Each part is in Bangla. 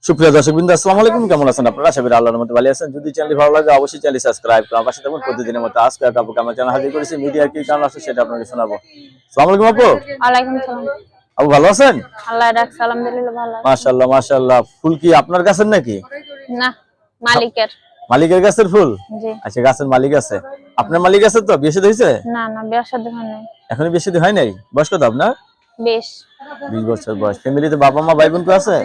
সুপ্রিয় দর্শকবৃন্দ, আসসালামু আলাইকুম। কেমন আছেন আপনারা? আশা করি আল্লাহর মতো ভালো আছেন। যদি চ্যানেলটি ভালো লাগে অবশ্যই চ্যানেল সাবস্ক্রাইব করুন। পাশে থাকুন। প্রতিদিনের মতো আজকে আপুকে আমার চ্যানেল হাজির করেছি। মিডিয়ার কি কারণ আছে সেটা আপনাকে শোনাবো। আসসালামু আলাইকুম আপু। ওয়ালাইকুম সালাম। আপু ভালো আছেন? আল্লাহ রাখছে, আলহামদুলিল্লাহ ভালো আছি। মাশাআল্লাহ মাশাআল্লাহ। ফুল কি আপনার গাছের নাকি? না, মালিকের। মালিকের গাছের ফুল? জি। আচ্ছা, গাছের মালিক আছে। আপনার মালিক আছে তো? বিয়ে শাদী হয়েছে? না না, বিয়ে শাদী হয় নাই। এখনো বিয়ে শাদী হয় নাই? বয়স কত আপনার? 20 20 বছর বয়স। ফ্যামিলিতে বাবা মা ভাই বোন তো আছে?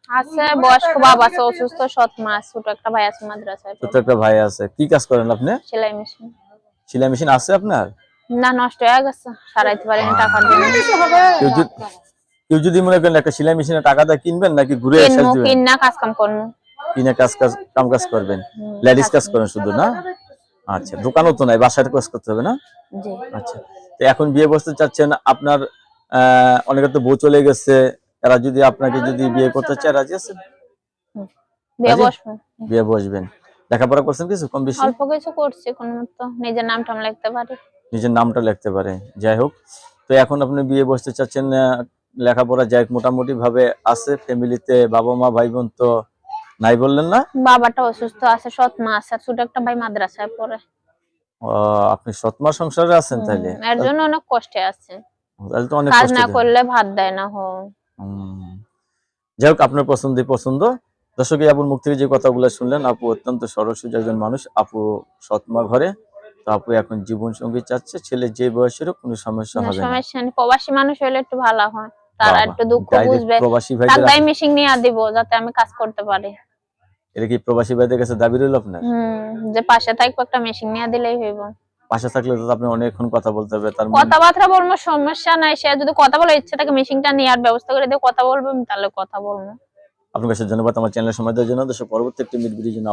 আছে, বয়স্ক বাবা আছে, অসুস্থ, সৎ মা আছে, ছোট একটা ভাই আছে মাদ্রাসায় ছোট পড়ে। একটা ভাই আছে। কি কাজ করেন আপনি? সেলাই মেশিন। সেলাই মেশিন আছে আপনার? না, নষ্ট হয়ে গেছে, সারাইতে পারিনি টাকার জন্য। কেউ যদি কেউ যদি মনে করেন একটা সেলাই মেশিনে টাকা দিয়ে কিনবেন নাকি ঘুরে এসে কিনবো, দিবেন? কিনা কাজ কাম করবো। কিনে কাজ করবেন। লেডিস কাজ করেন শুধু না? আচ্ছা, দোকানও তো নাই, বাসায় কাজ করতে হবে না? জি। আচ্ছা, তো এখন বিয়ে বসতে চাচ্ছেন আপনার, অনেকে তো বউ চলে গেছে, এরা যদি আপনাকে যদি বিয়ে করতে চায় রাজি আছেন? বিয়ে রাজি? বসবো। বিয়ে বসবেন। লেখাপড়া করছেন কিছু কম বেশি? অল্প কিছু করছি, কোনো মতো নিজের নামটা আমি লিখতে পারি। নিজের নামটা লিখতে পারে। যাই হোক, তো এখন আপনি বিয়ে বসতে চাচ্ছেন, লেখাপড়া যাই হোক মোটামুটি ভাবে আছে। ফ্যামিলিতে বাবা মা ভাই বোন তো নাই বললেন না? বাবাটা অসুস্থ আছে, সৎ মা আছে, আর ছোট একটা ভাই মাদ্রাসায় পড়ে। আপনি সৎমা সংসারে আছেন তাইলে? এর জন্য অনেক কষ্টে আছে। তাহলে তো অনেক কাজ কষ্ট না দেন। করলে ভাত দেয় না। যাই হোক, আপনার পছন্দ। দর্শক, আপুর মুখ থেকে যে কথাগুলো শুনলেন, আপু অত্যন্ত সরল সোজা একজন মানুষ। আপু সৎমা ঘরে, তো আপু এখন জীবন সঙ্গী চাচ্ছে। ছেলে যে বয়সেরও কোনো সমস্যা না, হবে না। সমস্যা নেই, প্রবাসী মানুষ হলে একটু ভালো হয়, তারা বাবা, একটু দুঃখ ডাইরেক্ট বুঝবে। প্রবাসী ভাইদের টাকাই মেশিন নিয়ে দিব যাতে আমি কাজ করতে পারি। এটা কি প্রবাসী ভাইদের কাছে দাবি রইল আপনার? যে পাশে থাকবো, একটা মেশিন নিয়ে দিলেই হইব। পাশে থাকলে তো আপনি অনেকক্ষণ কথা বলতে হবে, তার মানে কথাবার্তা বলবো, সমস্যা নাই। সে যদি কথা বলার ইচ্ছা থাকে, মেশিনটা নেওয়ার ব্যবস্থা করে দিয়ে কথা বলবো, আমি তাহলে কথা বলবো। আপনার কাছে ধন্যবাদ আমার চ্যানেলের সময় দেওয়ার জন্য। দর্শক, পরবর্তী একটি মিট ভিডিওর জন্য